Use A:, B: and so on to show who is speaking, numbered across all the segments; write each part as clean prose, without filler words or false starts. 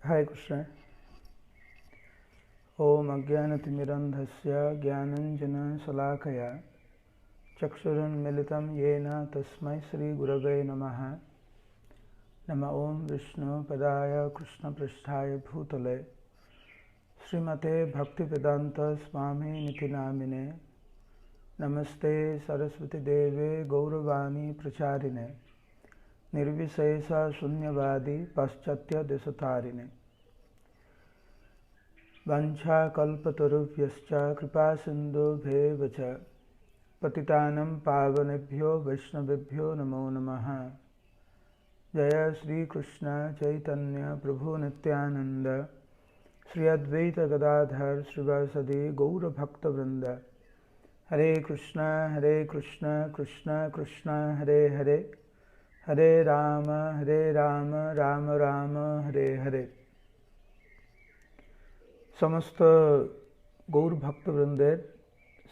A: हरे कृष्ण। ओम अज्ञानतिमिरन्धस्य ज्ञानञ्जनशलाकया चक्षुरुन्मिलितं येन तस्मै श्रीगुरवे नमः। नमः ओं विष्णुपदाय कृष्णपृष्ठाय भूतले श्रीमते भक्तिवेदांत स्वामिनिति नामिने। नमस्ते सरस्वतीदेवे गौरवाणी प्रचारिणे निर्विशेष शून्यवादी पाश्चात्यदेशतारिणे। वंशाकल्पतरुभ्यश्च कृपासिन्धुभ्येव च पतितानं पावनेभ्यो वैष्णवेभ्यो नमो नमः। जय श्री कृष्ण चैतन्य प्रभु नित्यानंद श्री अद्वैत गदाधर श्रीवासदि गौरभक्तवृंद। हरे कृष्ण कृष्ण कृष्ण हरे हरे, हरे राम राम राम हरे हरे। समस्त गौर भक्तवृंदेर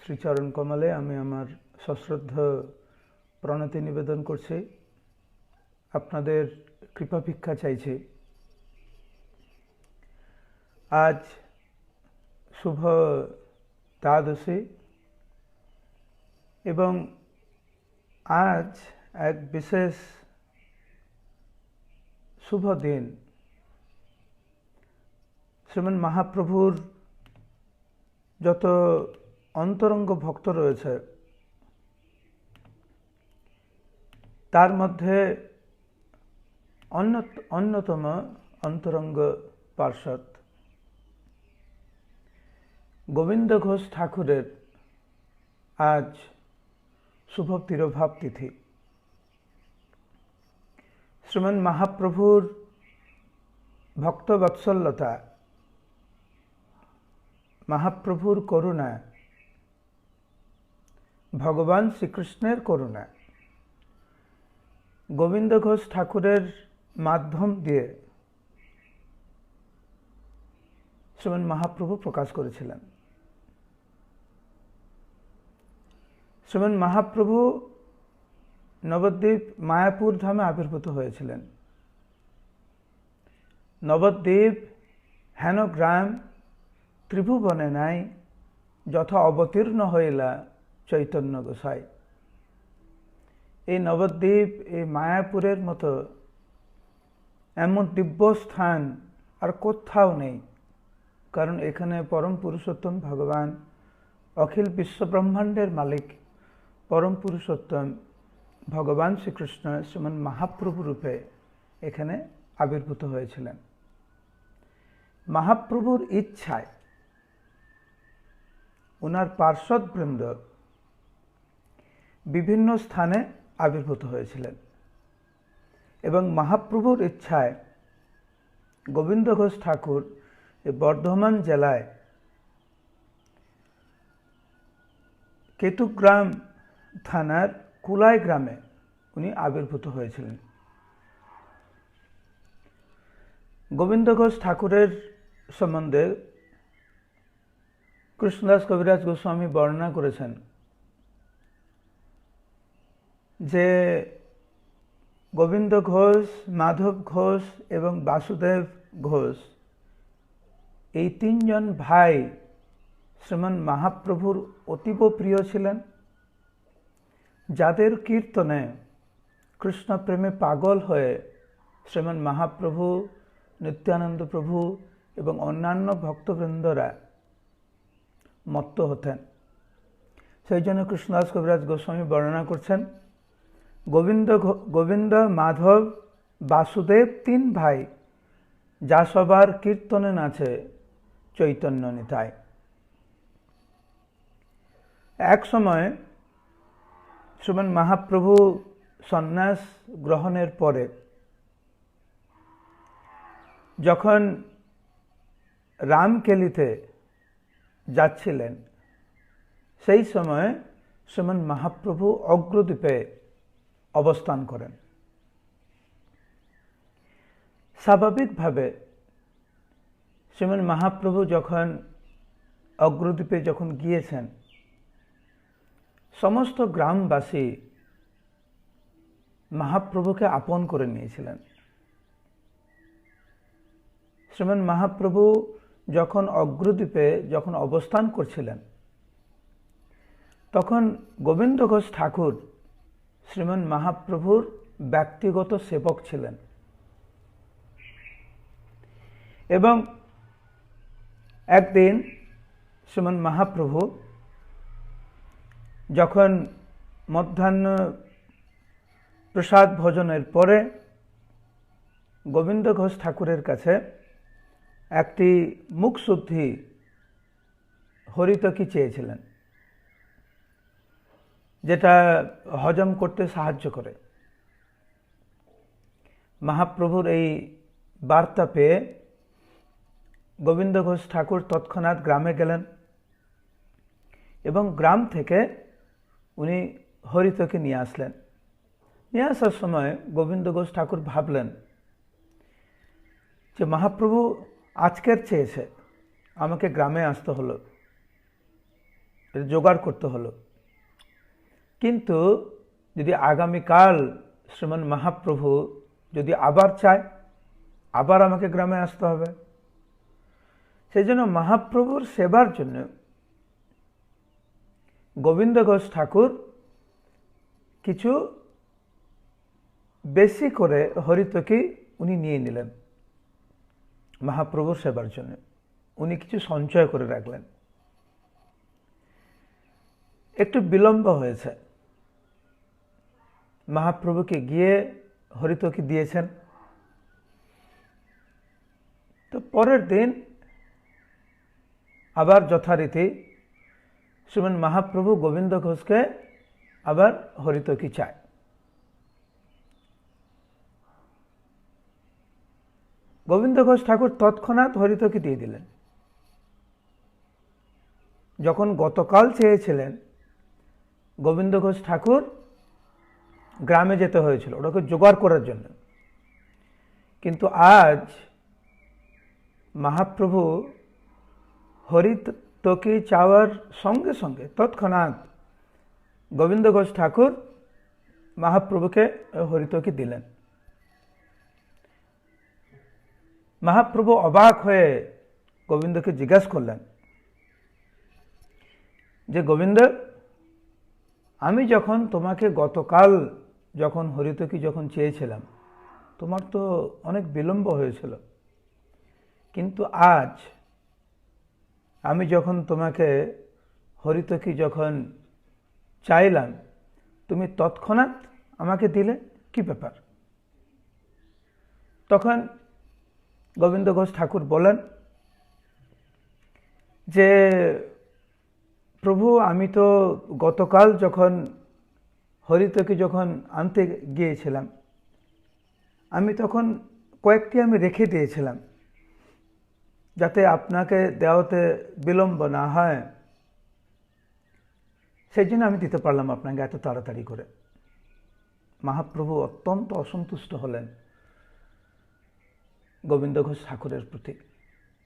A: श्रीचरण कमले आमी आमार सश्रद्ध प्रणति निवेदन करछि, आपनादेर कृपा भिक्षा चाइछि। आज शुभ द्वादशी एवं आज एक विशेष शुभ दिन। श्रीमन महाप्रभुर যত অন্তরঙ্গ ভক্ত রয়েছে তার মধ্যে অন্যতম অন্তরঙ্গ পার্ষদ গোবিন্দ ঘোষ ঠাকুরের আজ শুভ তিরোভাব তিথি। শ্রীমন মহাপ্রভুর ভক্ত বৎসল্যতা, মহাপ্রভুর করুণা, ভগবান শ্রীকৃষ্ণের করুণা গোবিন্দ ঘোষ ঠাকুরের মাধ্যম দিয়ে শ্রীমন মহাপ্রভু প্রকাশ করেছিলেন। শ্রীমন মহাপ্রভু নবদ্বীপ মায়াপুর ধামে আবির্ভূত হয়েছিলেন। নবদ্বীপ হেন গ্রাম ত্রিভুবনে নাই, যথা অবতীর্ণ হইলা চৈতন্য গোসাই। এই নবদ্বীপ, এই মায়াপুরের মতো এমন দিব্য স্থান আর কোথাও নেই, কারণ এখানে পরম পুরুষোত্তম ভগবান, অখিল বিশ্ব ব্রহ্মাণ্ডের মালিক পরম পুরুষোত্তম ভগবান শ্রীকৃষ্ণ শ্রীমন মহাপ্রভু রূপে এখানে আবির্ভূত হয়েছিলেন। মহাপ্রভুর ইচ্ছায় ওনার পার্শ্বদবৃন্দ বিভিন্ন স্থানে আবির্ভূত হয়েছিলেন এবং মহাপ্রভুর ইচ্ছায় গোবিন্দ ঘোষ ঠাকুর বর্ধমান জেলায় কেতুগ্রাম থানার কুলাই গ্রামে উনি আবির্ভূত হয়েছিলেন। গোবিন্দ ঘোষ ঠাকুরের সম্বন্ধে কৃষ্ণদাস কবিরাজ গোস্বামী বর্ণনা করেছেন যে গোবিন্দ ঘোষ, মাধব ঘোষ এবং বাসুদেব ঘোষ এই তিনজন ভাই শ্রীমন মহাপ্রভুর অতীব প্রিয় ছিলেন, যাদের কীর্তনে কৃষ্ণ প্রেমে পাগল হয়ে শ্রীমন মহাপ্রভু, নিত্যানন্দ প্রভু এবং অন্যান্য ভক্তবৃন্দরা মত্ত হতেন। সেই জন্য কৃষ্ণদাস কবিরাজ গোস্বামী বর্ণনা করছেন গোবিন্দ, মাধব, বাসুদেব তিন ভাই যা সবার কীর্তনে নাচে চৈতন্য নিতাই। এক সময় শ্রীমন মহাপ্রভু সন্ন্যাস গ্রহণের পরে যখন রামকেলিতে যাচ্ছিলেন, সেই সময় শ্রীমন মহাপ্রভু অগ্রদ্বীপে অবস্থান করেন। স্বাভাবিকভাবে শ্রীমন মহাপ্রভু যখন অগ্রদ্বীপে গিয়েছেন, সমস্ত গ্রামবাসী महाप्रभु के आपन करे निয়েছিলেন। শ্রীমান মহাপ্রভু যখন অগ্রদ্বীপে যখন অবস্থান করছিলেন, তখন গোবিন্দ ঘোষ ঠাকুর শ্রীমান মহাপ্রভুর ব্যক্তিগত সেবক ছিলেন এবং একদিন শ্রীমান মহাপ্রভু যখন মধ্যাহ্ন প্রসাদ ভোজনের পরে গোবিন্দ ঘোষ ঠাকুরের কাছে একটি মুখশুদ্ধি হরিতকি চেয়েছিলেন, যেটা হজম করতে সাহায্য করে। মহাপ্রভুর এই বার্তা পেয়ে গোবিন্দ ঘোষ ঠাকুর তৎক্ষণাৎ গ্রামে গেলেন এবং গ্রাম থেকে উনি হরিতকি নিয়ে আসলেন। নিয়ে আসার সময় গোবিন্দ ঘোষ ঠাকুর ভাবলেন যে মহাপ্রভু আজকের চেয়েছে, আমাকে গ্রামে আসতে হলো, জোগাড় করতে হলো, কিন্তু যদি আগামীকাল শ্রীমান মহাপ্রভু যদি আবার চায়, আবার আমাকে গ্রামে আসতে হবে। সেই জন্য মহাপ্রভুর সেবার জন্য গোবিন্দ ঘোষ ঠাকুর কিছু বেশি করে হরিতকি উনি নিয়ে নিলেন। মহাপ্রভুর সেবার জন্য উনি কিছু সঞ্চয় করে রাখলেন। একটু বিলম্ব হয়েছে, মহাপ্রভুকে গিয়ে হরিতকি দিয়েছেন। তো পরের দিন আবার যথারীতি শ্রীমান মহাপ্রভু গোবিন্দ ঘোষকে আবার হরিতকি চায়। গোবিন্দ ঘোষ ঠাকুর তৎক্ষণাৎ হরিতকি দিয়ে দিলেন। যখন গতকাল চেয়েছিলেন, গোবিন্দ ঘোষ ঠাকুর গ্রামে যেতে হয়েছিল ওটাকে জোগাড় করার জন্য, কিন্তু আজ মহাপ্রভু হরিতকি চাওয়ার সঙ্গে সঙ্গে তৎক্ষণাৎ গোবিন্দ ঘোষ ঠাকুর মহাপ্রভুকে হরিতকি দিলেন। মহাপ্রভু অবাক হয়ে গোবিন্দকে জিজ্ঞাসা করলেন যে গোবিন্দ, আমি যখন তোমাকে গতকাল যখন হরিতকি যখন চেয়েছিলাম, তোমার তো অনেক বিলম্ব হয়েছিল, কিন্তু আজ আমি যখন তোমাকে হরিতকি যখন চাইলাম, তুমি তৎক্ষণাৎ আমাকে দিলে, কি ব্যাপার? তখন গোবিন্দ ঘোষ ঠাকুর বলেন যে প্রভু, আমি তো গতকাল যখন হরিতকি যখন আনতে গিয়েছিলাম, আমি তখন কয়েকটি আমি রেখে দিয়েছিলাম যাতে আপনাকে দেওয়াতে বিলম্ব না হয়, সেই জন্য আমি দিতে পারলাম আপনাকে এত তাড়াতাড়ি করে। মহাপ্রভু অত্যন্ত অসন্তুষ্ট হলেন গোবিন্দ ঘোষ ঠাকুরের প্রতি।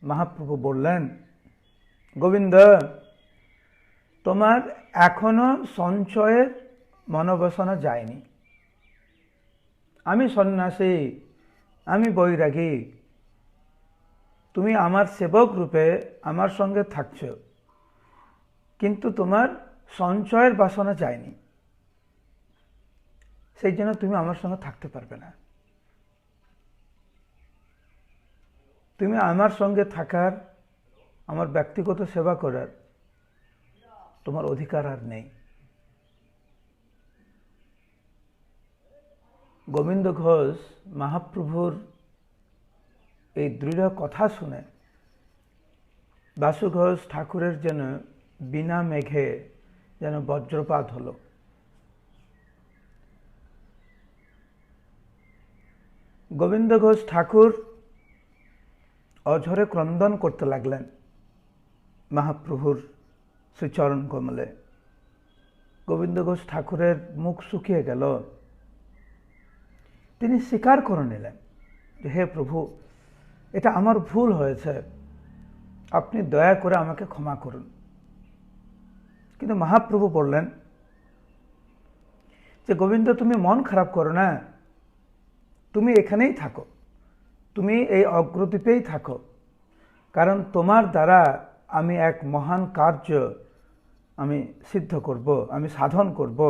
A: মহাপ্রভু বললেন, গোবিন্দ, তোমার এখনো সঞ্চয়ের মনোবাসনা যায়নি। আমি সন্ন্যাসী, আমি বৈরাগী, তুমি আমার সেবক রূপে আমার সঙ্গে থাকছ, কিন্তু তোমার সঞ্চয়ের বাসনা যায়নি, সেই জন্য তুমি আমার সঙ্গে থাকতে পারবে না। তুমি আমার সঙ্গে থাকার, আমার ব্যক্তিগত সেবা করার তোমার অধিকার আর নেই। গোবিন্দ ঘোষ মহাপ্রভুর এই দৃঢ় কথা শুনে বাসু ঘোষ ঠাকুরের যেন বিনা মেঘে যেন বজ্রপাত হলো। গোবিন্দ ঘোষ ঠাকুর অঝরে ক্রন্দন করতে লাগলেন মহাপ্রভুর শ্রীচরণ কমলে। গোবিন্দ ঘোষ ঠাকুরের মুখ শুকিয়ে গেল। তিনি স্বীকার করে নিলেন যে হে প্রভু, এটা আমার ভুল হয়েছে, আপনি দয়া করে আমাকে ক্ষমা করুন। কিন্তু মহাপ্রভু বললেন যে গোবিন্দ, তুমি মন খারাপ করো না, তুমি এখানেই থাকো, তুমি এই অগ্রদ্বীপেই থাকো, কারণ তোমার দ্বারা আমি এক মহান কার্য আমি সিদ্ধ করব, আমি সাধন করব।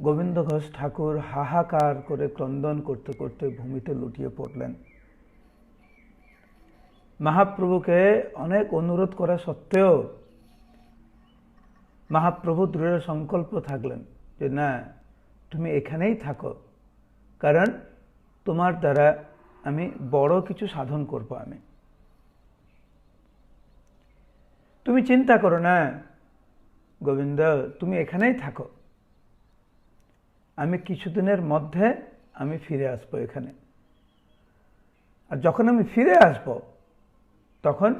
A: গোবিন্দ ঘোষ ঠাকুর হাহাকার করে ক্রন্দন করতে করতে ভূমিতে লুটিয়ে পড়লেন। মহাপ্রভুকে অনেক অনুরোধ করা সত্ত্বেও মহাপ্রভু দৃঢ় সংকল্প থাকলেন যে না, তুমি এখানেই থাকো, কারণ তোমার দ্বারা আমি বড় কিছু সাধন করব। তুমি চিন্তা করো না গোবিন্দ, তুমি এখানেই থাকো, আমি কিছুদিনের মধ্যে আমি ফিরে আসবো এখানে। আর যখন আমি ফিরে আসব তখন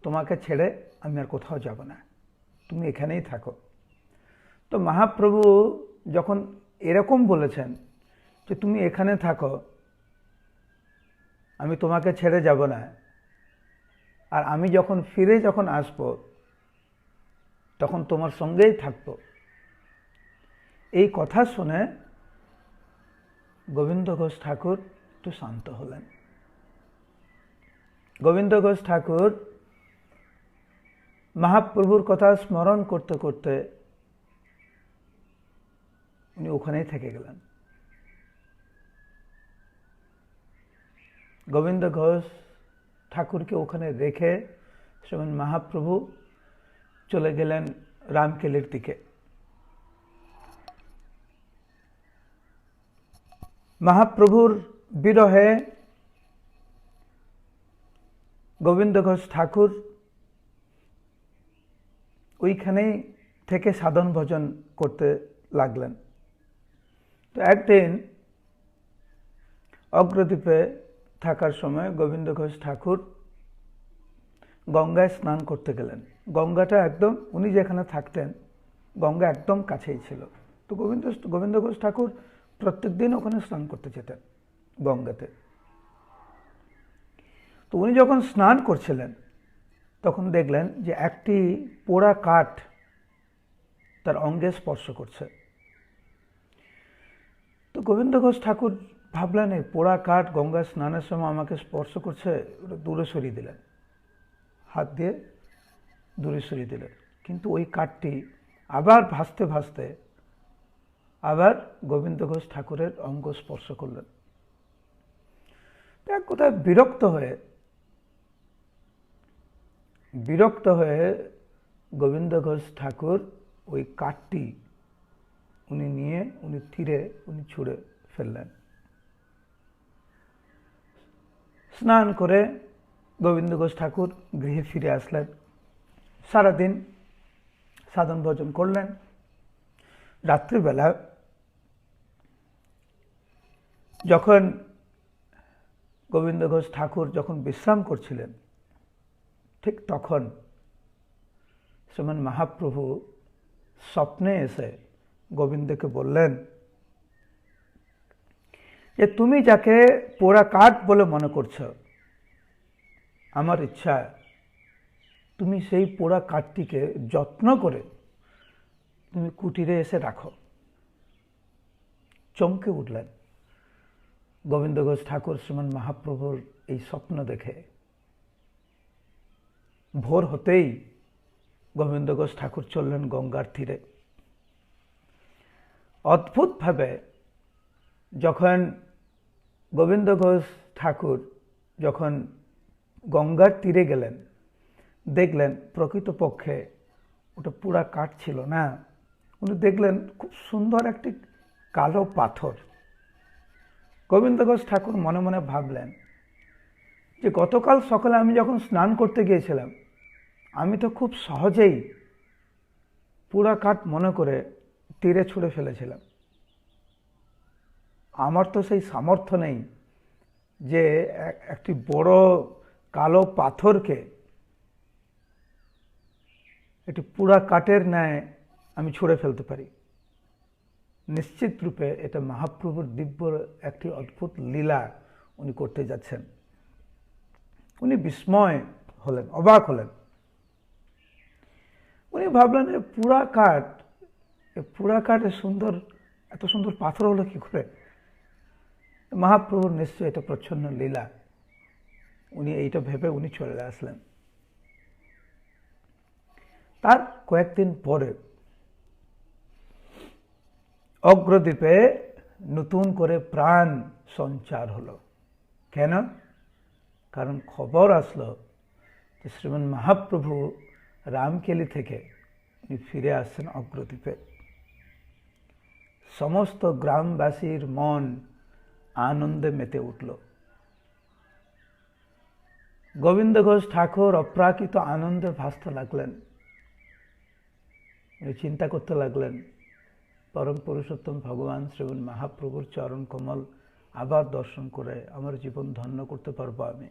A: তোমাকে ছেড়ে আমি আর কোথাও যাব না, তুমি এখানেই থাকো। তো মহাপ্রভু যখন এরকম বলেছেন যে তুমি এখানে থাকো, আমি তোমাকে ছেড়ে যাব না, আর আমি যখন ফিরে আসব তখন তোমার সঙ্গেই থাকবো, এই কথা শুনে গোবিন্দ ঘোষ ঠাকুর একটু শান্ত হলেন। গোবিন্দ ঘোষ ঠাকুর মহাপ্রভুর কথা স্মরণ করতে করতে উনি ওখানেই থেকে গেলেন। গোবিন্দ ঘোষ ঠাকুরকে ওখানে রেখে শ্রীমান মহাপ্রভু চলে গেলেন রামকেলির দিকে। মহাপ্রভুর বিরহে গোবিন্দ ঘোষ ঠাকুর ওইখানেই থেকে সাধন ভজন করতে লাগলেন। তো একদিন অগ্রদ্বীপে থাকার সময় গোবিন্দ ঘোষ ঠাকুর গঙ্গায় স্নান করতে গেলেন। গঙ্গাটা একদম, উনি যেখানে থাকতেন গঙ্গা একদম কাছেই ছিল। তো গোবিন্দ ঘোষ ঠাকুর প্রত্যেক দিন ওখানে স্নান করতে যেতেন গঙ্গাতে। তো উনি যখন স্নান করছিলেন তখন দেখলেন যে একটি পোড়া কাঠ তার অঙ্গে স্পর্শ করছে। তো গোবিন্দ ঘোষ ঠাকুর ভাবলেন এই পোড়া কাঠ গঙ্গা স্নানের সময় আমাকে স্পর্শ করছে, ওটা দূরে সরিয়ে দিলেন, হাত দিয়ে দূরে সরিয়ে দিলেন। কিন্তু ওই কাঠটি আবার ভাসতে ভাসতে আবার গোবিন্দ ঘোষ ঠাকুরের অঙ্গ স্পর্শ করলেন। এক কথায় বিরক্ত হয়ে গোবিন্দ ঘোষ ঠাকুর ওই কাঠটি উনি নিয়ে তীরে ছুঁড়ে ফেললেন। স্নান করে গোবিন্দ ঘোষ ঠাকুর গৃহে ফিরে আসলেন। সারাদিন সাধন ভজন করলেন। রাত্রিবেলা যখন গোবিন্দ ঘোষ ঠাকুর যখন বিশ্রাম করছিলেন, ঠিক তখন শ্রীমান মহাপ্রভু স্বপ্নে এসে গোবিন্দকে বললেন যে তুমি যাকে পোড়া কাঠ বলে মনে করছো, আমার ইচ্ছা তুমি সেই পোড়া কাঠটিকে যত্ন করে তুমি কুটিরে এসে রাখো। চমকে উঠলেন গোবিন্দ ঘোষ ঠাকুর শ্রীমান মহাপ্রভুর এই স্বপ্ন দেখে। ভোর হতেই গোবিন্দ ঘোষ ঠাকুর চললেন গঙ্গার তীরে। অদ্ভুতভাবে যখন গোবিন্দ ঘোষ ঠাকুর যখন গঙ্গার তীরে গেলেন, দেখলেন প্রকৃতপক্ষে ওটা পুরা কাঠ ছিল না। উনি দেখলেন খুব সুন্দর একটি কালো পাথর। গোবিন্দ ঘোষ ঠাকুর মনে মনে ভাবলেন যে গতকাল সকালে আমি যখন স্নান করতে গিয়েছিলাম, আমি তো খুব সহজেই পুরা কাঠ মনে করে তীরে ছুঁড়ে ফেলেছিলাম। আমার তো সেই সামর্থ্য নেই যে একটি বড় কালো পাথরকে একটি পুরা কাঠের ন্যায় আমি ছুঁড়ে ফেলতে পারি। নিশ্চিত রূপে এটা মহাপ্রভুর দিব্য একটি অদ্ভুত লীলা উনি করতে যাচ্ছেন। উনি বিস্ময় হলেন, অবাক হলেন। উনি ভাবলেন পুরা কাঠ সুন্দর এত সুন্দর পাথর হলো কি করে? মহাপ্রভুর নিশ্চয়ই এটা প্রচ্ছন্ন লীলা, উনি এইটা ভেবে উনি চলে আসলেন। তার কয়েকদিন পরে অগ্রদ্বীপে নতুন করে প্রাণ সঞ্চার হলো। কেন? কারণ খবর আসলো যে শ্রীমান মহাপ্রভু রামকেলি থেকে উনি ফিরে আসছেন অগ্রদ্বীপে। সমস্ত গ্রামবাসীর মন আনন্দে মেতে উঠল। গোবিন্দ ঘোষ ঠাকুর অপ্রাকৃত আনন্দে ভাসতে লাগলেন। উনি চিন্তা করতে লাগলেন, পরম পুরুষোত্তম ভগবান শ্রীমান মহাপ্রভুর চরণ কমল আবার দর্শন করে আমার জীবন ধন্য করতে পারবো আমি।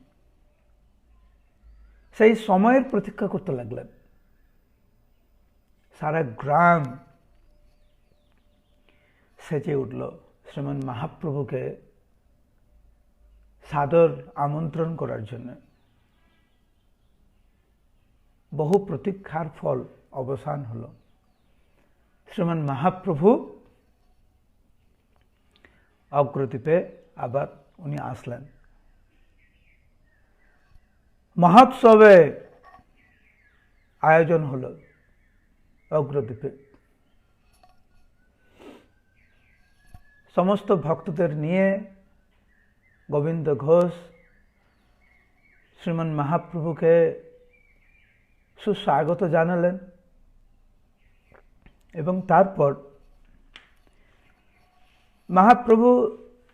A: সেই সময়ের প্রতীক্ষা করতে লাগলেন। সারা গ্রাম সেজে উঠল শ্রীমান মহাপ্রভুকে সাদর আমন্ত্রণ করার জন্য। বহু প্রতীক্ষার ফল অবসান হল। শ্রীমান মহাপ্রভু অগ্রদ্বীপে আবার উনি আসলেন। মহোৎসবে আয়োজন হল অগ্রদ্বীপে। সমস্ত ভক্তদের নিয়ে গোবিন্দ ঘোষ শ্রীমান মহাপ্রভুকে সুস্বাগত জানালেন এবং তারপর মহাপ্রভু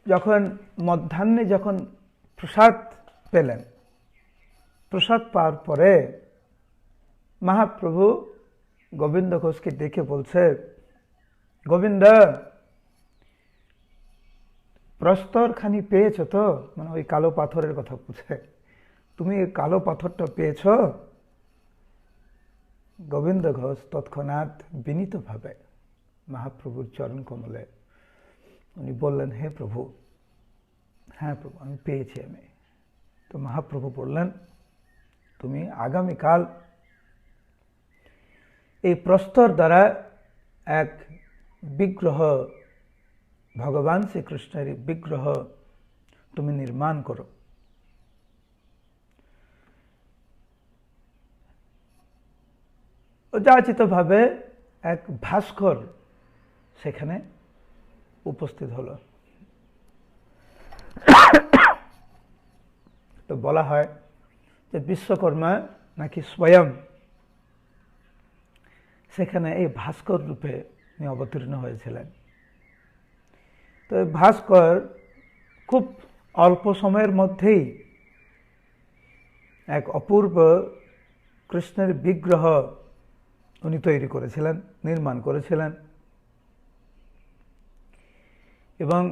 A: যখন মধ্যাহ্নে যখন প্রসাদ পেলেন, প্রসাদ পাওয়ার পরে মহাপ্রভু গোবিন্দ ঘোষকে ডেকে বলছে, গোবিন্দ, প্রস্তরখানি পেয়েছ তো? মানে ওই কালো পাথরের কথা বলছে, তুমি এই কালো পাথরটা পেয়েছ? গোবিন্দ ঘোষ তৎক্ষণাৎ বিনীতভাবে মহাপ্রভুর চরণ কমলে উনি বললেন, হে প্রভু, হ্যাঁ প্রভু, আমি পেয়েছি আমি। তো মহাপ্রভু বললেন, তুমি আগামীকাল এই প্রস্তর দ্বারা এক বিগ্রহ, ভগবান শ্রীকৃষ্ণের বিগ্রহ তুমি নির্মাণ করো। অযাচিতভাবে এক ভাস্কর সেখানে উপস্থিত হলো। তো বলা হয় যে বিশ্বকর্মা নাকি স্বয়ং সেখানে এই ভাস্কর রূপে উনি অবতীর্ণ হয়েছিলেন। তো এই ভাস্কর খুব অল্প সময়ের মধ্যেই এক অপূর্ব কৃষ্ণের বিগ্রহ উনি তৈরি করেছিলেন, নির্মাণ করেছিলেন এবং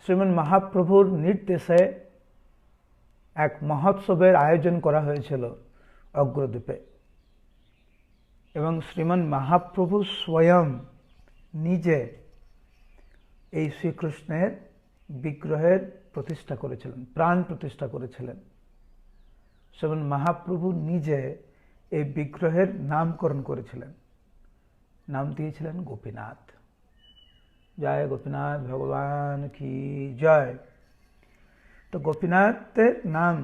A: শ্রীমান মহাপ্রভুর নির্দেশে এক মহোৎসবের আয়োজন করা হয়েছিল অগ্রদ্বীপে এবং শ্রীমান মহাপ্রভু স্বয়ং নিজে এই শ্রীকৃষ্ণের বিগ্রহের প্রতিষ্ঠা করেছিলেন, প্রাণ প্রতিষ্ঠা করেছিলেন। শ্রীমান মহাপ্রভু নিজে এই বিগ্রহের নামকরণ করেছিলেন, নাম দিয়েছিলেন গোপীনাথ। জয় গোপীনাথ ভগবান কি জয়। তো গোপীনাথের নাম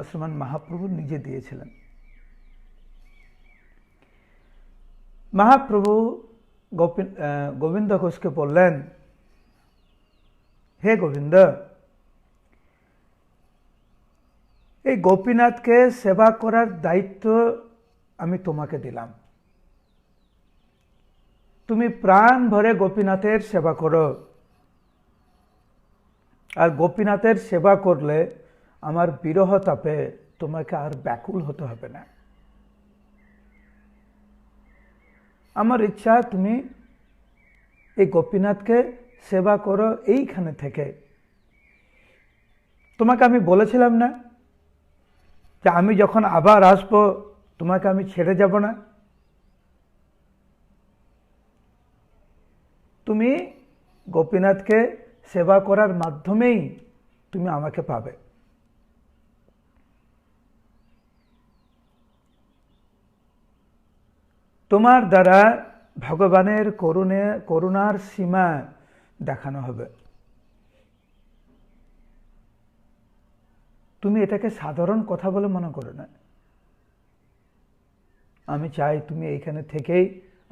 A: শ্রীমান মহাপ্রভু নিজে দিয়েছিলেন। মহাপ্রভু গোবিন্দ ঘোষকে বললেন, হে গোবিন্দ, এই গোপীনাথকে সেবা করার দায়িত্ব আমি তোমাকে দিলাম। তুমি প্রাণ ভরে গোপীনাথের সেবা করো, আর গোপীনাথের সেবা করলে আমার বিরহ তাপে তোমাকে আর ব্যাকুল হতে হবে না। আমার ইচ্ছা তুমি এই গোপীনাথকে সেবা করো এইখানে থেকে। তোমাকে আমি বলেছিলাম না যে আমি যখন আবার আসবো তোমাকে আমি ছেড়ে যাব না? তুমি গোপীনাথকে সেবা করার মাধ্যমেই তুমি আমাকে পাবে। তোমার দ্বারা ভগবানের করুণার সীমা দেখানো হবে। তুমি এটাকে সাধারণ কথা বলে মনে করো না। আমি চাই তুমি এইখানে থেকেই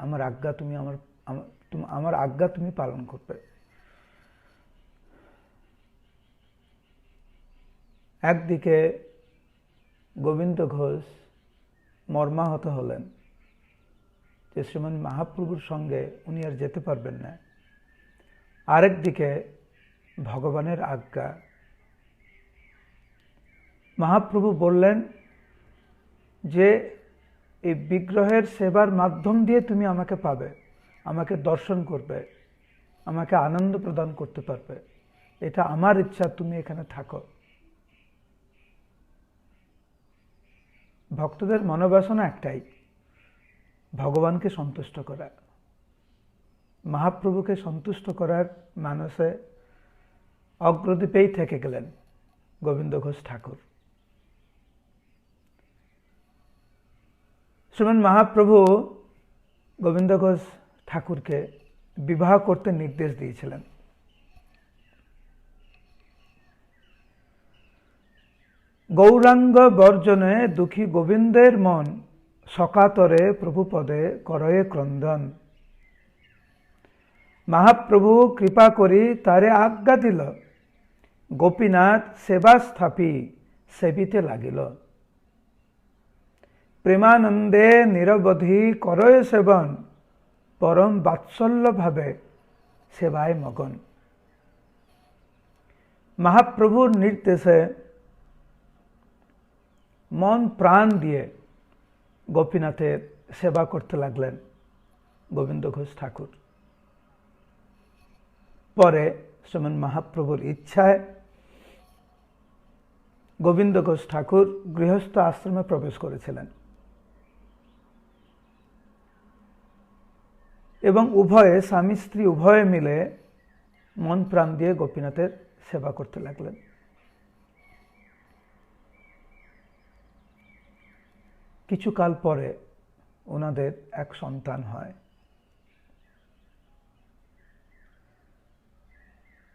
A: আমার আজ্ঞা আমার আজ্ঞা তুমি পালন করবে। একদিকে গোবিন্দ ঘোষ মর্মাহত হলেন যে শ্রীমান মহাপ্রভুর সঙ্গে উনি আর যেতে পারবেন না। আরেকদিকে ভগবানের আজ্ঞা। মহাপ্রভু বললেন যে এই বিগ্রহের সেবার মাধ্যম দিয়ে তুমি আমাকে পাবে, আমাকে দর্শন করবে, আমাকে আনন্দ প্রদান করতে পারবে। এটা আমার ইচ্ছা, তুমি এখানে থাকো। ভক্তদের মনোবাসনা একটাই, ভগবানকে সন্তুষ্ট করা। মহাপ্রভুকে সন্তুষ্ট করার মানসে অগ্রদ্বীপেই থেকে গেলেন গোবিন্দ ঘোষ ঠাকুর। শ্রীমান মহাপ্রভু গোবিন্দ ঘোষ ঠাকুরকে বিবাহ করতে নির্দেশ দিয়েছিলেন। গৌরাঙ্গ বর্জনে দুঃখী গোবিন্দের মন, সকাতরে প্রভুপদে করয়ে ক্রন্দন। মহাপ্রভু কৃপা করি তারে আজ্ঞা দিল, গোপীনাথ সেবা স্থাপি সেবিতে লাগিল। প্রেমানন্দে নিরবধি করয়ে সেবন, পরম বাৎসল্য ভাবে সেবায় মগন। মহাপ্রভুর নির্দেশে মন প্রাণ দিয়ে গোপীনাথের সেবা করতে লাগলেন গোবিন্দ ঘোষ ঠাকুর। পরে শ্রীমান মহাপ্রভুর ইচ্ছায় গোবিন্দ ঘোষ ঠাকুর গৃহস্থ আশ্রমে প্রবেশ করেছিলেন এবং উভয়ে, স্বামী স্ত্রী উভয়ে মিলে মন প্রাণ দিয়ে গোপীনাথের সেবা করতে লাগলেন। কিছুকাল পরে ওনাদের এক সন্তান হয়,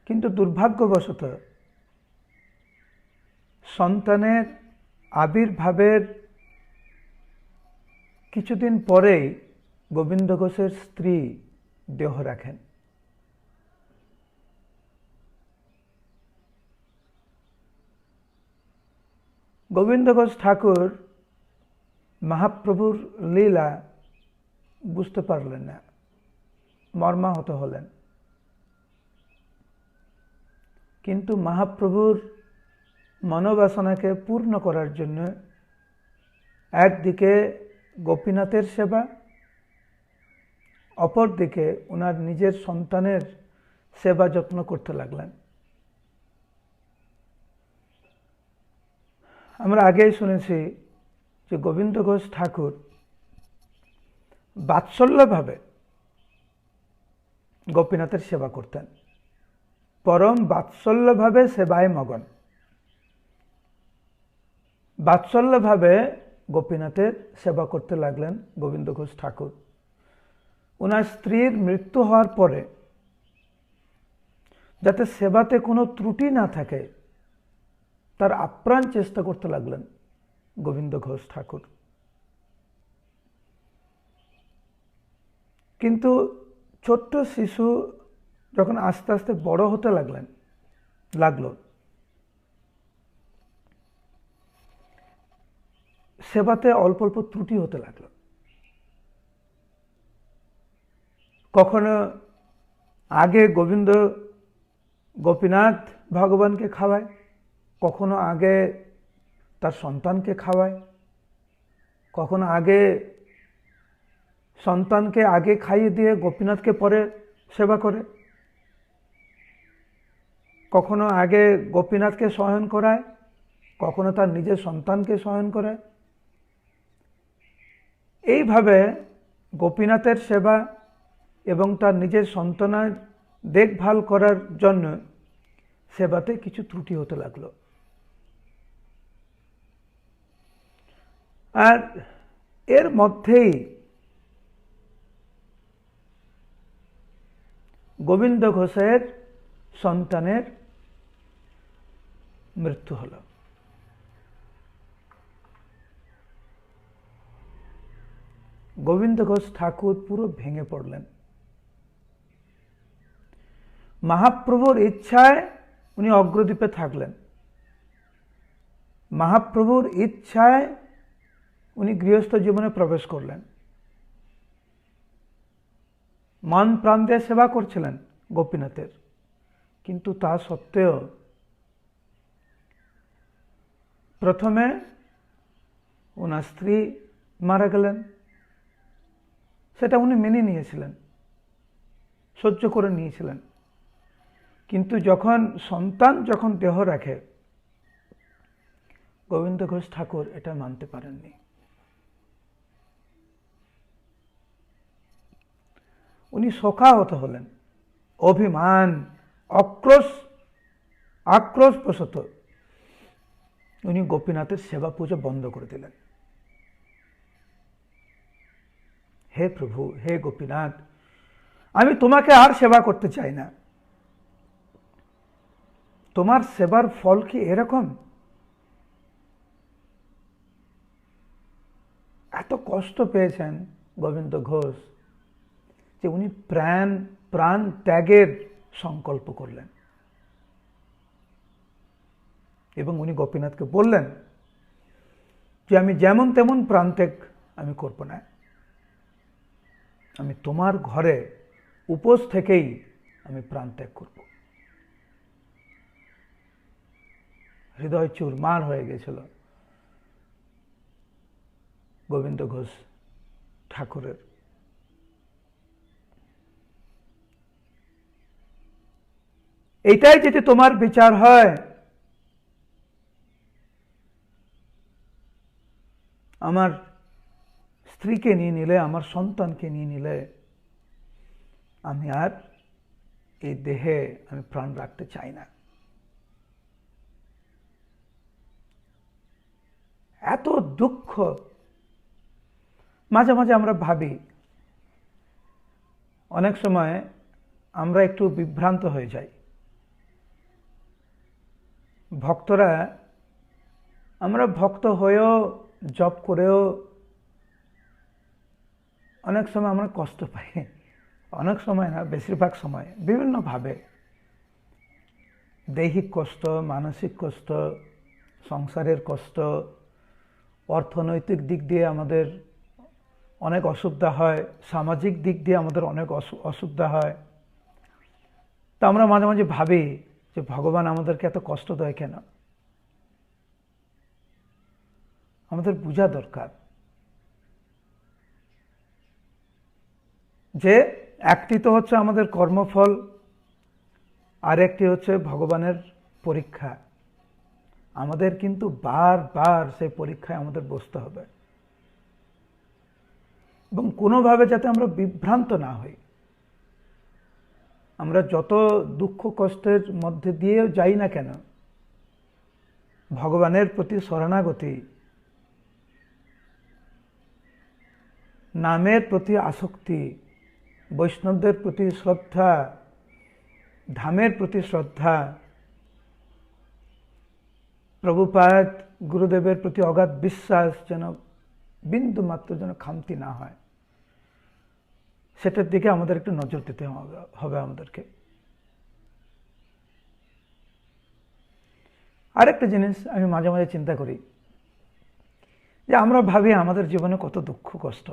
A: কিন্তু দুর্ভাগ্যবশত সন্তানের আবির্ভাবের কিছুদিন পরেই গোবিন্দ ঘোষের স্ত্রী দেহ রাখেন। গোবিন্দ ঘোষ ঠাকুর মহাপ্রভুর লীলা বুঝতে পারলেন না, মর্মাহত হলেন। কিন্তু মহাপ্রভুর মনোবাসনাকে পূর্ণ করার জন্য একদিকে গোপীনাথের সেবা, অপরদিকে ওনার নিজের সন্তানের সেবা যত্ন করতে লাগলেন। আমরা আগেই শুনেছি যে গোবিন্দ ঘোষ ঠাকুর বাৎসল্যভাবে গোপীনাথের সেবা করতেন, পরম বাৎসল্যভাবে সেবায় মগন। বাৎসল্যভাবে গোপীনাথের সেবা করতে লাগলেন গোবিন্দ ঘোষ ঠাকুর। ওনার স্ত্রীর মৃত্যু হওয়ার পরে যাতে সেবাতে কোনো ত্রুটি না থাকে তার আপ্রাণ চেষ্টা করতে লাগলেন গোবিন্দ ঘোষ ঠাকুর। কিন্তু ছোট্ট শিশু যখন আস্তে আস্তে বড় হতে লাগলো, সেবাতে অল্প অল্প ত্রুটি হতে লাগলো। কখনো আগে গোপীনাথ ভগবানকে খাওয়ায়, কখনো আগে তার সন্তানকে খাওয়ায়, কখনো আগে সন্তানকে আগে খাইয়ে দিয়ে গোপীনাথকে পরে সেবা করে, কখনো আগে গোপীনাথকে শয়ন করায়, কখনো তার নিজের সন্তানকে শয়ন করায়। এইভাবে গোপীনাথের সেবা এবং তার নিজের সন্তানের দেখভাল করার জন্য সেবাতে কিছু ত্রুটি হতে লাগলো। আর এর মধ্যেই গোবিন্দ ঘোষের সন্তানের মৃত্যু হলো। গোবিন্দ ঘোষ ঠাকুর পুরো ভেঙে পড়লেন। মহাপ্রভুর ইচ্ছায় উনি অগ্রদ্বীপে থাকলেন, মহাপ্রভুর ইচ্ছায় উনি গৃহস্থ জীবনে প্রবেশ করলেন, মন প্রাণ দিয়ে সেবা করছিলেন গোপীনাথের, কিন্তু তা সত্ত্বেও প্রথমে ওনার স্ত্রী মারা গেলেন। সেটা উনি মেনে নিয়েছিলেন, সহ্য করে নিয়েছিলেন, কিন্তু সন্তান যখন দেহ রাখে, গোবিন্দ ঘোষ ঠাকুর এটা মানতে পারেননি। উনি শোকাহত হলেন, অভিমান, আক্রোশবশত উনি গোপীনাথের সেবা পূজা বন্ধ করে দিলেন। হে প্রভু, হে গোপীনাথ, আমি তোমাকে আর সেবা করতে চাই না। তোমার সেবার ফল কি এরকম? এত কষ্ট পেয়েছেন গোবিন্দ ঘোষ যে উনি প্রাণ ত্যাগের সংকল্প করলেন এবং উনি গোপীনাথকে বললেন যে আমি যেমন তেমন প্রাণ ত্যাগ আমি করব না, আমি তোমার ঘরে উপোস থেকেই আমি প্রাণ ত্যাগ করব। হৃদয় চুরমার হয়ে গেছিল গোবিন্দ ঘোষ ঠাকুরের। এইটাই যদি তোমার বিচার হয়, আমার স্ত্রীকে নিয়ে নিলে, আমার সন্তানকে নিয়ে নিলে, আমি আর এই দেহে আমি প্রাণ রাখতে চাই না। এত দুঃখ। মাঝে মাঝে আমরা ভাবি, অনেক সময় আমরা একটু বিভ্রান্ত হয়ে যাই। ভক্তরা, আমরা ভক্ত হয়েও জপ করেও অনেক সময় আমরা কষ্ট পাই। অনেক সময় না, বেশিরভাগ সময় বিভিন্নভাবে দৈহিক কষ্ট, মানসিক কষ্ট, সংসারের কষ্ট, অর্থনৈতিক দিক দিয়ে আমাদের অনেক অসুবিধা হয়, সামাজিক দিক দিয়ে আমাদের অনেক অসুবিধা হয়। তা আমরা মাঝে মাঝে ভাবি যে ভগবান আমাদেরকে এত কষ্ট দেয় কেন? আমাদের বোঝা দরকার যে একটি তো হচ্ছে আমাদের কর্মফল, আর একটি হচ্ছে ভগবানের পরীক্ষা। আমাদের কিন্তু বারবার সেই পরীক্ষায় আমাদের বসতে হবে এবং কোনোভাবে যাতে আমরা বিভ্রান্ত না হই। আমরা যত দুঃখ কষ্টের মধ্যে দিয়েও যাই না কেন, ভগবানের প্রতি শরণাগতি, নামের প্রতি আসক্তি, বৈষ্ণবদের প্রতি শ্রদ্ধা, ধামের প্রতি শ্রদ্ধা, প্রভুপাদ গুরুদেবের প্রতি অগাধ বিশ্বাস যেন বিন্দু মাত্র যেন খামতি না হয়, সেটার দিকে আমাদের একটু নজর দিতে হবে আমাদেরকে। আরেকটা জিনিস আমি মাঝে মাঝে চিন্তা করি যে আমরা ভাবি আমাদের জীবনে কত দুঃখ কষ্ট,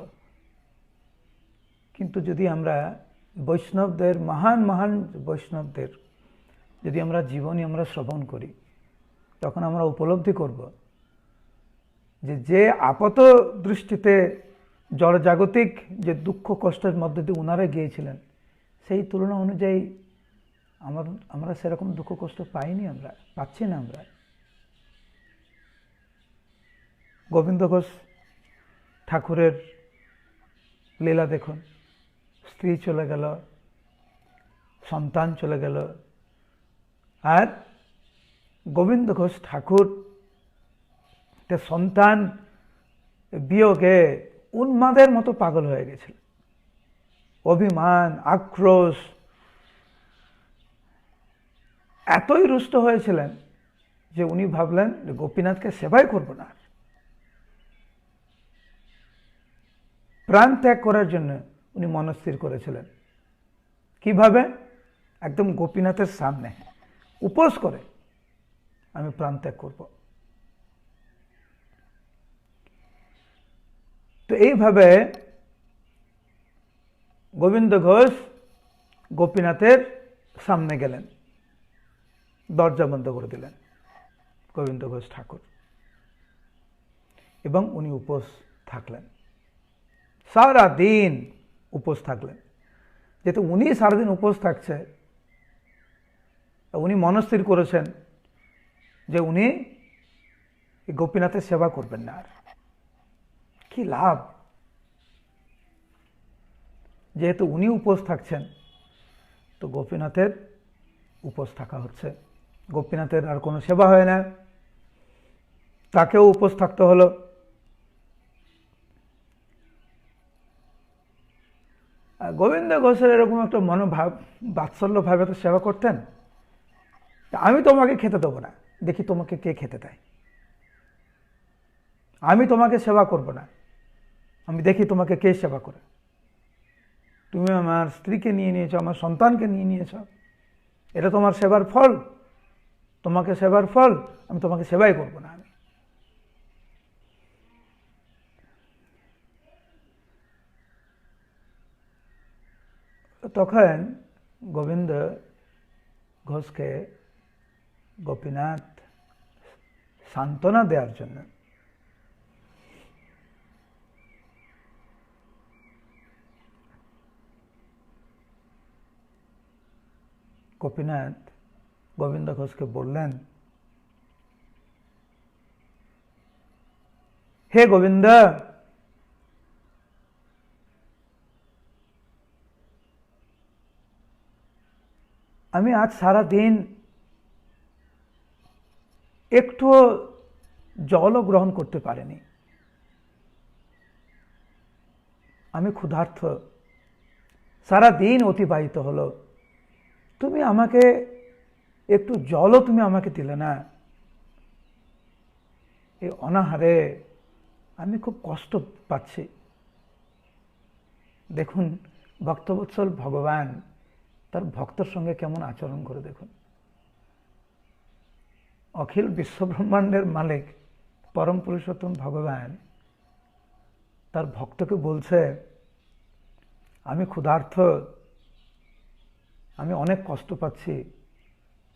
A: কিন্তু যদি আমরা বৈষ্ণবদের, মহান মহান বৈষ্ণবদের যদি আমরা জীবনী আমরা শ্রবণ করি, তখন আমরা উপলব্ধি করব যে আপাত দৃষ্টিতে জড়জাগতিক যে দুঃখ কষ্টের মধ্যে দিয়ে ওনারা গিয়েছিলেন, সেই তুলনা অনুযায়ী আমরা সেরকম দুঃখ কষ্ট পাইনি, আমরা পাচ্ছি না। আমরা গোবিন্দ ঘোষ ঠাকুরের লীলা দেখুন, স্ত্রী চলে গেল, সন্তান চলে গেল, আর গোবিন্দ ঘোষ ঠাকুর সন্তান বিয়োগে উন্মাদের মতো পাগল হয়ে গেছিল। অভিমান, আক্রোশ, এতই রুষ্ট হয়েছিলেন যে উনি ভাবলেন যে গোপীনাথকে সেবাই করব না, প্রাণ ত্যাগ করার জন্য উনি মনস্থির করেছিলেন। কিভাবে? একদম গোপীনাথের সামনে উপোস করে আমি প্রাণ ত্যাগ করব। তো এইভাবে গোবিন্দ ঘোষ গোপীনাথের সামনে গেলেন, দরজা বন্ধ করে দিলেন গোবিন্দ ঘোষ ঠাকুর, এবং উনি উপোস থাকলেন, সারা দিন উপোস থাকলেন। যেহেতু উনি সারাদিন উপোস থাকছে, উনি মনস্থির করেছেন যে উনি গোপীনাথের সেবা করবেন না। আর কি লাভ? যেহেতু উনি উপোস থাকছেন, তো গোপীনাথের উপোস থাকা হচ্ছে, গোপীনাথের আর কোনো সেবা হয় না, তাকেও উপোস থাকতে হলো। গোবিন্দ ঘোষের এরকম একটা মনোভাব, বাৎসল্য ভাবে তো সেবা করতেন, আমি তোমাকে খেতে দেবো না, দেখি তোমাকে কে খেতে দেয়। আমি তোমাকে সেবা করব না, আমি দেখি তোমাকে কে সেবা করে। তুমি আমার স্ত্রীকে নিয়ে নিয়েছো, আমার সন্তানকে নিয়ে নিয়েছো, এটা তোমার সেবার ফল, তোমাকে সেবার ফল, আমি তোমাকে সেবাই করব না। আমি তখন গোবিন্দ ঘোষকে গোপীনাথ সান্ত্বনা দেওয়ার জন্য গোপীনাথ গোবিন্দ ঘোষকে বললেন, হে গোবিন্দ, আমি আজ সারা দিন একটু জলও গ্রহণ করতে পারিনি, আমি ক্ষুধার্ত, সারা দিন অতিবাহিত হলো, তুমি আমাকে একটু জলও তুমি আমাকে দিলে না। এই অনাহারে আমি খুব কষ্ট পাচ্ছি। দেখুন ভক্তবৎসল ভগবান তার ভক্তর সঙ্গে কেমন আচরণ করে দেখুন। অখিল বিশ্বব্রহ্মাণ্ডের মালিক পরম পুরুষোত্তম ভগবান তার ভক্তকে বলছে, আমি ক্ষুধার্ত, আমি অনেক কষ্ট পাচ্ছি,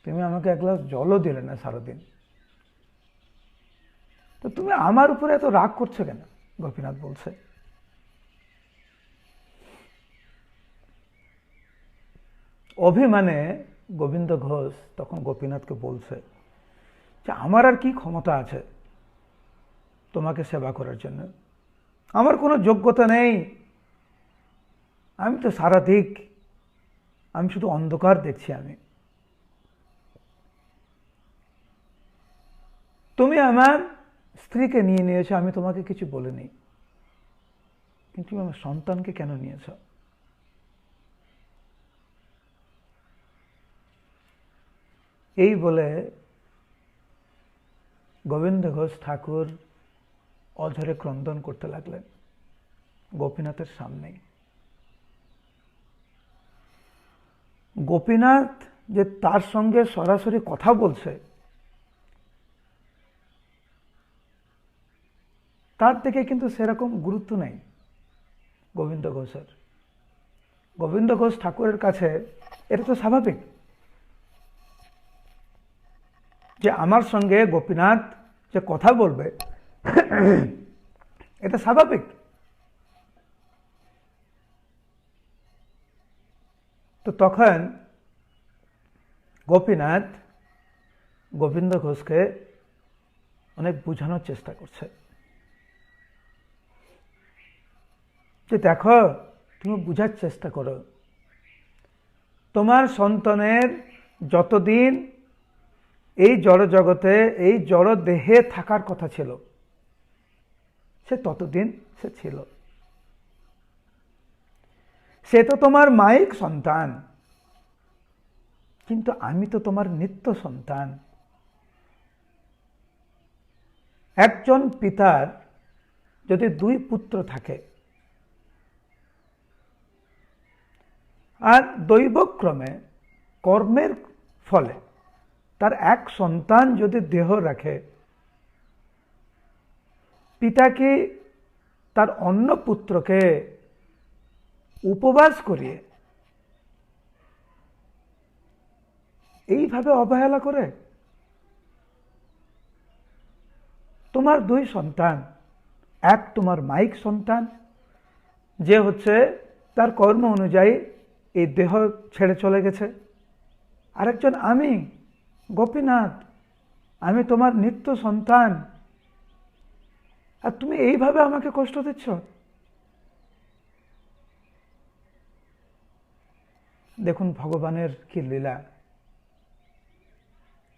A: তুমি আমাকে এক গ্লাস জলও দিলে না সারাদিন, তো তুমি আমার উপরে এত রাগ করছো কেন? গোপীনাথ বলছে। অভিমানে গোবিন্দ ঘোষ তখন গোপীনাথকে বলছে যে আমার আর কি ক্ষমতা আছে তোমাকে সেবা করার জন্য, আমার কোনো যোগ্যতা নেই, আমি তো সারা দিক, আমি শুধু অন্ধকার দেখছি। আমি, তুমি আমার স্ত্রীকে নিয়ে নিয়েছো, আমি তোমাকে কিছু বলিনি, কিন্তু তুমি আমার সন্তানকে কেন নিয়েছো? এই বলে গোবিন্দ ঘোষ ঠাকুর অঝরে ক্রন্দন করতে লাগলেন গোপীনাথের সামনেই। গোপীনাথ যে তার সঙ্গে সরাসরি কথা বলছে, তার থেকে কিন্তু সেরকম গুরুত্ব নেই গোবিন্দ ঘোষের। গোবিন্দ ঘোষ ঠাকুরের কাছে এটা তো স্বাভাবিক যে আমার সঙ্গে গোপীনাথ যে কথা বলবে, এটা স্বাভাবিক। তো তখন গোপীনাথ গোবিন্দ ঘোষকে অনেক বোঝানোর চেষ্টা করছে যে দেখো, তুমি বোঝার চেষ্টা করো, তোমার সন্তানের যতদিন এই জড় জগতে, এই জড় দেহে থাকার কথা ছিল, সে ততদিন সে ছিল, সে তো তোমার মায়িক সন্তান, কিন্তু আমি তো তোমার নিত্য সন্তান। একজন পিতার যদি 2 পুত্র থাকে আর দৈবক্রমে কর্মের ফলে তার এক সন্তান যদি দেহ রাখে, পিতা কি তার অন্য পুত্রকে উপবাস করিয়ে এইভাবে অবহেলা করে? তোমার 2 সন্তান, এক তোমার মাইক সন্তান যে হচ্ছে তার কর্ম অনুযায়ী এই দেহ ছেড়ে চলে গেছে, আরেকজন আমি গোপীনাথ, আমি তোমার নিত্য সন্তান, আর তুমি এইভাবে আমাকে কষ্ট দিচ্ছ। দেখুন ভগবানের কি লীলা।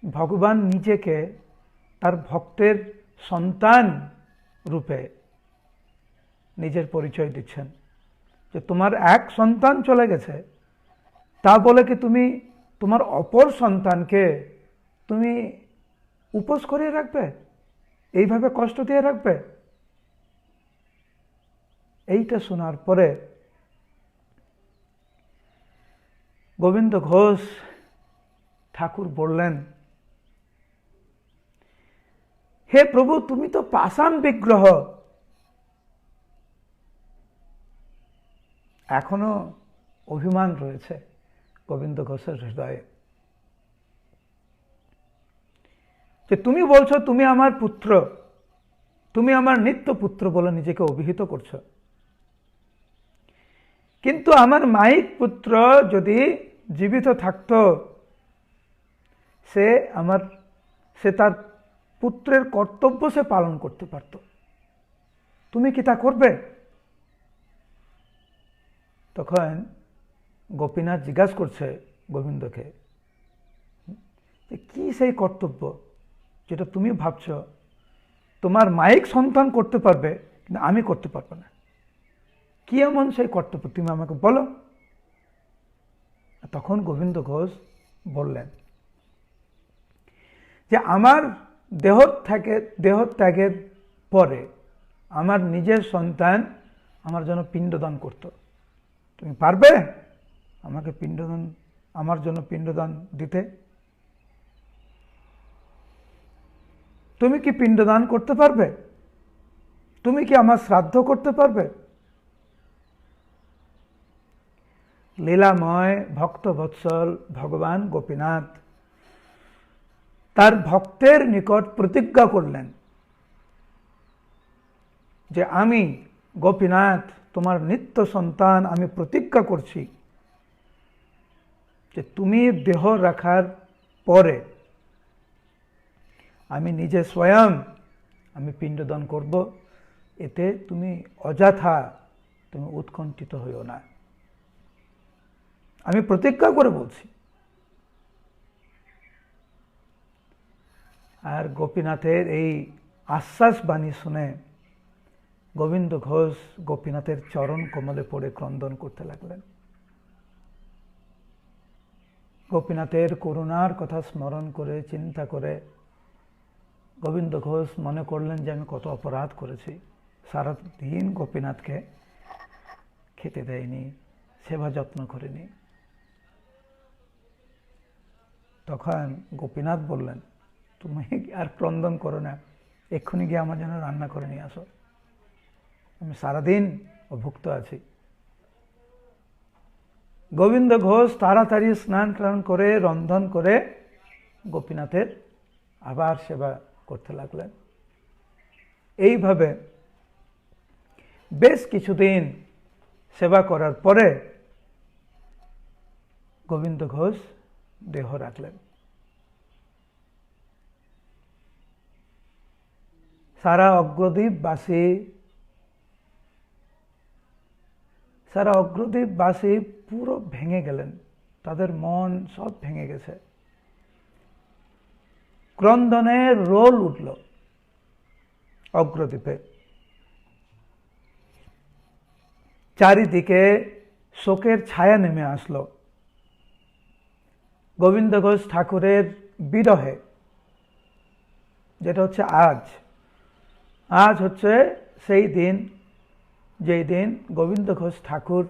A: ভগবান নিজেকে তার ভক্তের সন্তান রূপে নিজের পরিচয় দিচ্ছেন, যে তোমার এক সন্তান চলে গেছে, তা বলে কি তুমি তোমার অপর সন্তানকে তুমি উপোস করিয়ে রাখবে, এইভাবে কষ্ট দিয়ে রাখবে? এইটা শোনার পরে গোবিন্দ ঘোষ ঠাকুর বললেন, হে প্রভু, তুমি তো পাষাণ বিগ্রহ। এখনো অভিমান রয়েছে গোবিন্দ ঘোষের হৃদয়ে, যে তুমি বলছো তুমি আমার পুত্র, তুমি আমার নিত্য পুত্র বলে নিজেকে অভিহিত করছো, কিন্তু আমার মাইক পুত্র যদি জীবিত থাকত, সে তার পুত্রের কর্তব্য সে পালন করতে পারত, তুমি কি তা করবে? তখন গোপীনাথ জিজ্ঞাসা করছে গোবিন্দকে, কি সেই কর্তব্য যেটা তুমি ভাবছ তোমার মাইক সন্তান করতে পারবে কিন্তু আমি করতে পারবো না? কি এমন সেই কর্তব্য তুমি আমাকে বলো। তখন গোবিন্দ ঘোষ বললেন যে আমার দেহত্যাগের পরে আমার নিজের সন্তান আমার জন্য পিণ্ডদান করত, তুমি পারবে আমাকে আমার জন্য পিণ্ডদান দিতে? তুমি কি পিণ্ডদান করতে পারবে? তুমি কি আমার শ্রাদ্ধ করতে পারবে? লীলাময় ভক্তবৎসল ভগবান গোপীনাথ তার ভক্তের নিকট প্রতিজ্ঞা করলেন যে আমি গোপীনাথ তোমার নিত্য সন্তান, আমি প্রতিজ্ঞা করছি যে তুমি দেহ রাখার পরে আমি নিজে স্বয়ং আমি পিণ্ডদান করব, এতে তুমি অযথা তুমি উৎকণ্ঠিত হইও না, আমি প্রতিজ্ঞা করে বলছি। আর গোপীনাথের এই আশ্বাস বাণী শুনে গোবিন্দ ঘোষ গোপীনাথের চরণ কমলে পড়ে ক্রন্দন করতে লাগলেন। গোপীনাথের করুণার কথা স্মরণ করে চিন্তা করে গোবিন্দ ঘোষ মনে করলেন যে আমি কত অপরাধ করেছি, সারাদিন গোপীনাথকে খেতে দেয়নি, সেবা যত্ন করেনি। তখন গোপীনাথ বললেন, তুমি আর ক্রন্দন করো না, এক্ষুনি গিয়ে আমার জন্য রান্না করে নিয়ে আসো, আমি সারাদিন অভুক্ত আছি। গোবিন্দ ঘোষ তাড়াতাড়ি স্নান টান করে রন্ধন করে গোপীনাথের আবার সেবা করতে লাগলেন। এইভাবে বেশ কিছুদিন সেবা করার পরে গোবিন্দ ঘোষ দেহ রাখলেন। সারা অগ্রদ্বীপবাসী পুরো ভেঙে গেলেন, তাদের মন সব ভেঙে গেছে, ক্রন্দনের রোল উঠল অগ্রদ্বীপে। চারিদিকে শোকের ছায়া নেমে আসলো। গোবিন্দ ঘোষ ঠাকুরের বিরহে, যেটা হচ্ছে আজ হচ্ছে সেই দিন যেই দিন গোবিন্দ ঘোষ ঠাকুর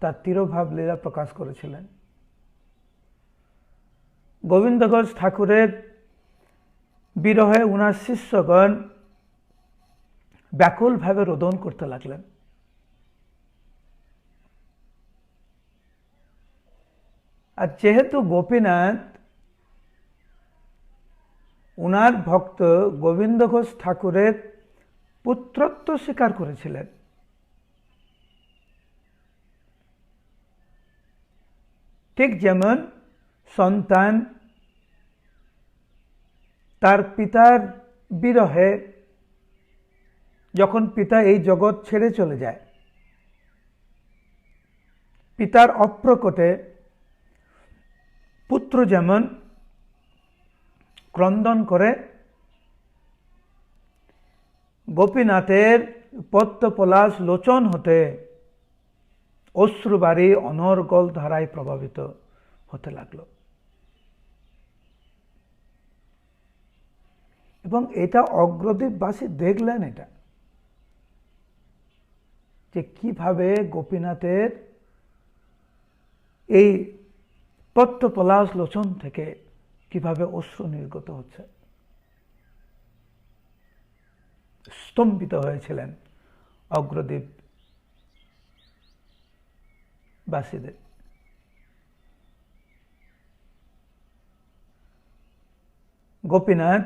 A: তার তিরোভাব লীলা প্রকাশ করেছিলেন। গোবিন্দ ঘোষ ঠাকুরের বিরহে উনার শিষ্যগণ ব্যাকুলভাবে রোদন করতে লাগলেন। আর যেহেতু গোপীনাথ উনার ভক্ত গোবিন্দ ঘোষ ঠাকুরের পুত্রত্ব স্বীকার করেছিলেন, ঠিক যেমন সন্তান তার পিতার বিরহে, যখন পিতা এই জগৎ ছেড়ে চলে যায়, পিতার অপ্রকটে পুত্র যেমন ক্রন্দন করে, গোপীনাথের পদ্মপলাশ লোচন হতে অশ্রুবারী অনর্গল ধারায় প্রভাবিত হতে লাগল। এবং এটা অগ্রদ্বীপবাসী দেখলেন, এটা যে কিভাবে গোপীনাথের এই পদ্মপলাশ লোচন থেকে কিভাবে অশ্রু নির্গত হচ্ছে। স্তম্ভিত হয়েছিলেন অগ্রদ্বীপ বাসীদের। গোপীনাথ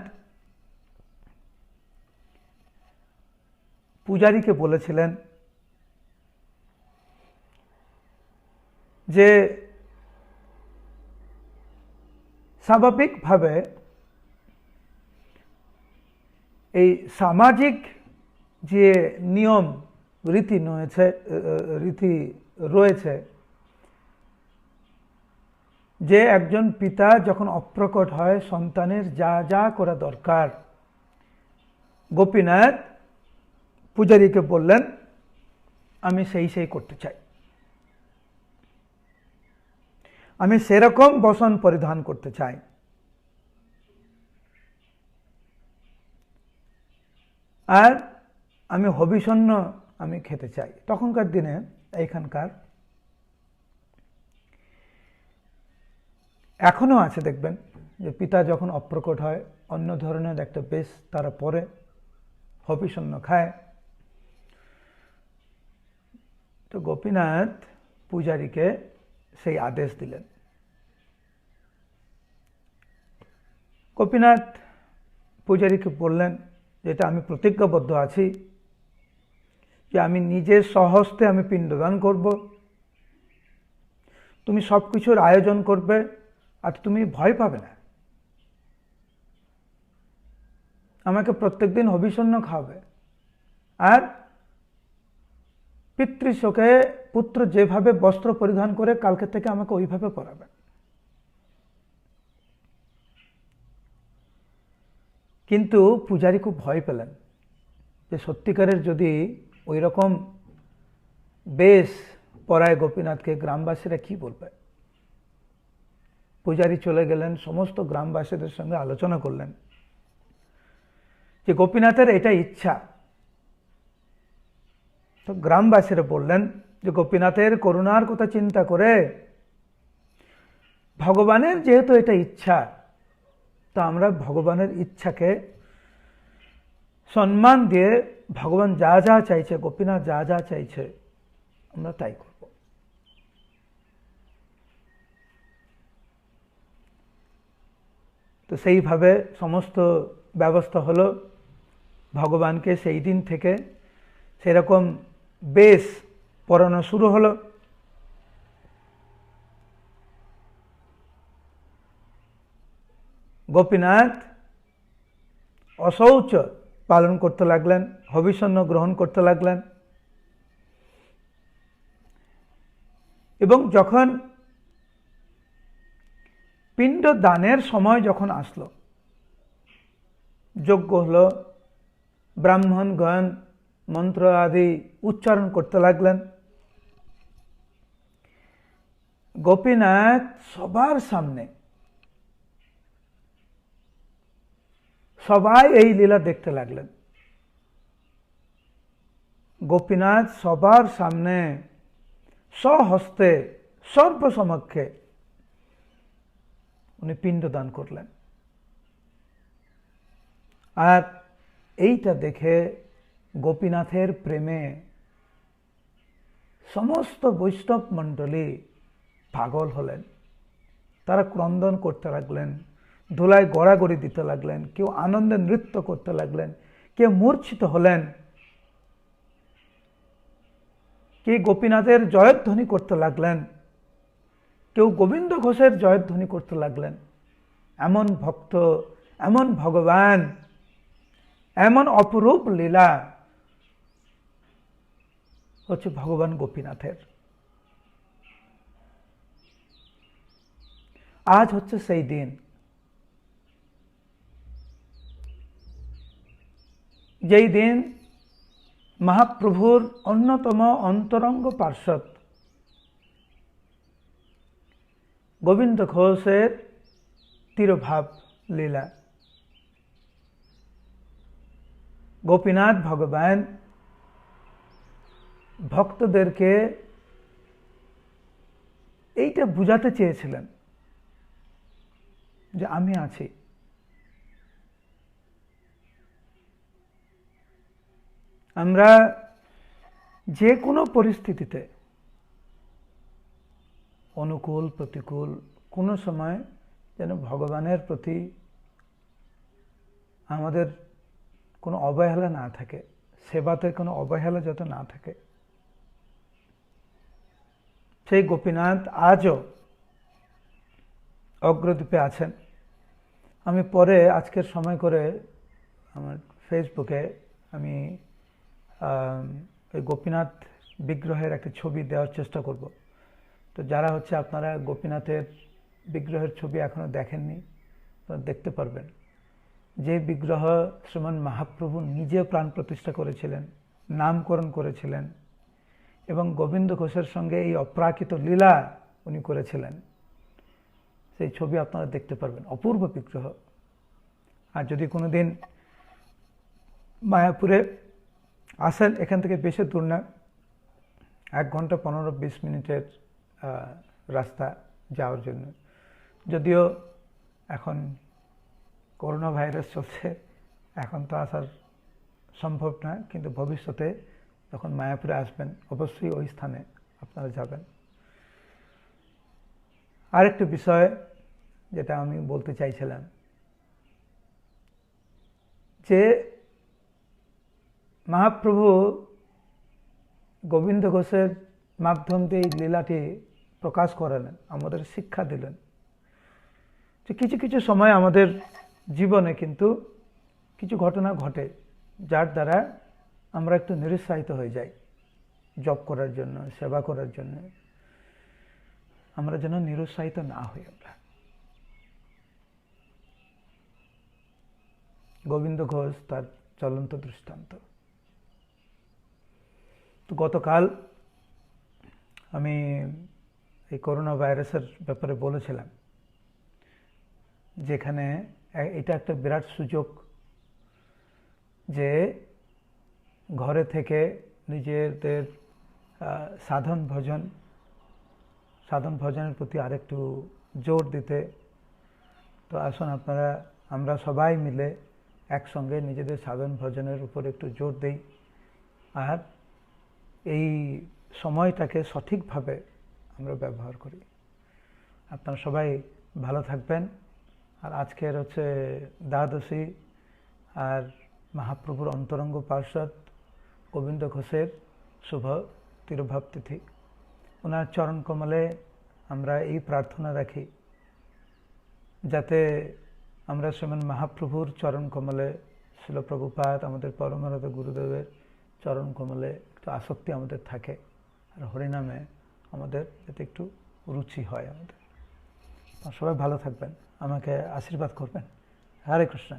A: পূজারীকে বলেছিলেন যে স্বাভাবিকভাবে এই সামাজিক যে নিয়ম রীতি রয়েছে, যে একজন পিতা যখন অপ্রকট হয় সন্তানের যা যা করা দরকার, গোপীনাথ পূজারীকে বললেন আমি সেই করতে চাই, আমি সেরকম বসন পরিধান করতে চাই, আর আমি হবিষণ্য আমি খেতে চাই। তখনকার দিনে এইখানকার এখনো আছে, দেখবেন যে পিতা যখন অপ্রকট হয় অন্য ধরনের একটা বেশ তারা পরে হবিষণ্য খায়। তো গোপীনাথ পূজারীকে সেই আদেশ দিলেন। গোপীনাথ পূজারীকে বললেন যেটা আমি প্রতিজ্ঞাবদ্ধ আছি যে আমি নিজের স্বহস্তে আমি পিণ্ডদান করব, তুমি সবকিছুর আয়োজন করবে, আর তুমি ভয় পাবে না, আমাকে প্রত্যেকদিন হবিষণ্য খাওয়াবে, আর পিতৃশোকে পুত্র যেভাবে বস্ত্র পরিধান করে কালকে থেকে আমাকে ওইভাবে পরাবে। কিন্তু পূজারী খুব ভয় পেলেন যে সত্যিকারের যদি ওই রকম বেশ পরায় গোপীনাথকে, গ্রামবাসীরা কি বলবে। পূজারী চলে গেলেন, সমস্ত গ্রামবাসীদের সঙ্গে আলোচনা করলেন যে গোপীনাথের এটা ইচ্ছা। তো গ্রামবাসীরা বললেন যে গোপীনাথের করুণার কথা চিন্তা করে ভগবানের যেহেতু এটা ইচ্ছা, তো আমরা ভগবানের ইচ্ছাকে সম্মান দিয়ে ভগবান যা যা চাইছে, গোপীনাথ যা যা চাইছে আমরা তাই করব। তো সেইভাবে সমস্ত ব্যবস্থা হলো। ভগবানকে সেই দিন থেকে সেরকম বেশ পরানো শুরু হলো। গোপীনাথ অশৌচ পালন করতে লাগলেন, হবিষণ্য গ্রহণ করতে লাগলেন, এবং যখন পিণ্ড দানের সময় যখন আসলো, যজ্ঞ হলো, ব্রাহ্মণগণ মন্ত্র আদি উচ্চারণ করতে লাগলেন, গোপীনাথ সবার সামনে, সবাই এই লীলা দেখতে লাগলেন। গোপীনাথ সবার সামনে স্বহস্তে সর্বসমক্ষে উনি পিণ্ডদান করলেন। আর এইটা দেখে গোপীনাথের প্রেমে সমস্ত বৈষ্ণব মণ্ডলী পাগল হলেন। তারা ক্রন্দন করতে লাগলেন, ধুলায় গড়াগড়ি দিতে লাগলেন, কেউ আনন্দে নৃত্য করতে লাগলেন, কেউ মূর্ছিত হলেন, কে গোপীনাথের জয়ধ্বনি করতে লাগলেন, কেউ গোবিন্দ ঘোষের জয়ধ্বনি করতে লাগলেন। এমন ভক্ত, এমন ভগবান, এমন অপরূপ লীলা হচ্ছে ভগবান গোপীনাথের। আজ হচ্ছে সেই দিন যেই দিন মহাপ্রভুর অন্যতম অন্তরঙ্গ পার্ষদ গোবিন্দ ঘোষের তিরোভাব লীলা। গোপীনাথ ভগবান ভক্তদেরকে এইটা বুঝাতে চেয়েছিলেন যে আমি আছি। আমরা যে কোনো পরিস্থিতিতে, অনুকূল প্রতিকূল, কোনো সময় যেন ভগবানের প্রতি আমাদের কোনো অবহেলা না থাকে, সেবাতে কোনো অবহেলা যাতে না থাকে। সেই গোপীনাথ আজও অগ্রদ্বীপে আছেন। আমি পরে আজকের সময় করে আমার ফেসবুকে আমি ওই গোপীনাথ বিগ্রহের একটা ছবি দেওয়ার চেষ্টা করব। তো যারা হচ্ছে আপনারা গোপীনাথের বিগ্রহের ছবি এখনো দেখেননি, দেখতে পারবেন। যে বিগ্রহ শ্রীমান মহাপ্রভু নিজে প্রাণ প্রতিষ্ঠা করেছিলেন, নামকরণ করেছিলেন এবং গোবিন্দ ঘোষের সঙ্গে এই অপ্রাকৃত লীলা উনি করেছিলেন, সেই ছবি আপনারা দেখতে পারবেন। অপূর্ব বিগ্রহ। আর যদি কোনো দিন মায়াপুরে আসেন, এখান থেকে বেশি দূর না, 1 ঘন্টা 15-20 মিনিটের রাস্তা যাওয়ার জন্য। যদিও এখন করোনা ভাইরাস চলছে, এখন তো আসার সম্ভব না, কিন্তু ভবিষ্যতে যখন মায়াপুরে আসবেন অবশ্যই ওই স্থানে আপনারা যাবেন। আরেকটা বিষয় যেটা আমি বলতে চাইছিলাম, যে মহাপ্রভু গোবিন্দ ঘোষের মাধ্যম দিয়ে এই লীলাটি প্রকাশ করালেন, আমাদের শিক্ষা দিলেন যে কিছু কিছু সময় আমাদের জীবনে কিন্তু কিছু ঘটনা ঘটে যার দ্বারা আমরা একটু নিরুৎসাহিত হয়ে যাই জপ করার জন্য, সেবা করার জন্য। আমরা যেন নিরুৎসাহিত না হই। আমরা গোবিন্দ ঘোষ তার চলন্ত দৃষ্টান্ত। তো গতকাল আমি এই করোনা ভাইরাসের ব্যাপারে বলেছিলাম, যেখানে এটা একটা বিরাট সুযোগ যে ঘরে থেকে নিজেদের সাধন ভজনের প্রতি আরেকটু জোর দিতে। তো আসুন আমরা সবাই মিলে একসঙ্গে নিজেদের সাধন ভজনের উপর একটু জোর দেই আর এই সময়টাকে সঠিকভাবে আমরা ব্যবহার করি। আপনারা সবাই ভালো থাকবেন। আর আজকের হচ্ছে দ্বাদশী, আর মহাপ্রভুর অন্তরঙ্গ পার্ষদ গোবিন্দ ঘোষের শুভ তিরোভাব তিথি। ওনার চরণ কমলে আমরা এই প্রার্থনা রাখি যাতে আমরা শ্রীমান মহাপ্রভুর চরণ কমলে, শিল প্রভুপাদ আমাদের পরমানন্দ গুরুদেবের চরণ কমলে একটু আসক্তি আমাদের থাকে, আর হরিনামে আমাদের যাতে একটু রুচি হয়। আমাদের সবাই ভালো থাকবেন, আমাকে আশীর্বাদ করবেন। হরে কৃষ্ণ।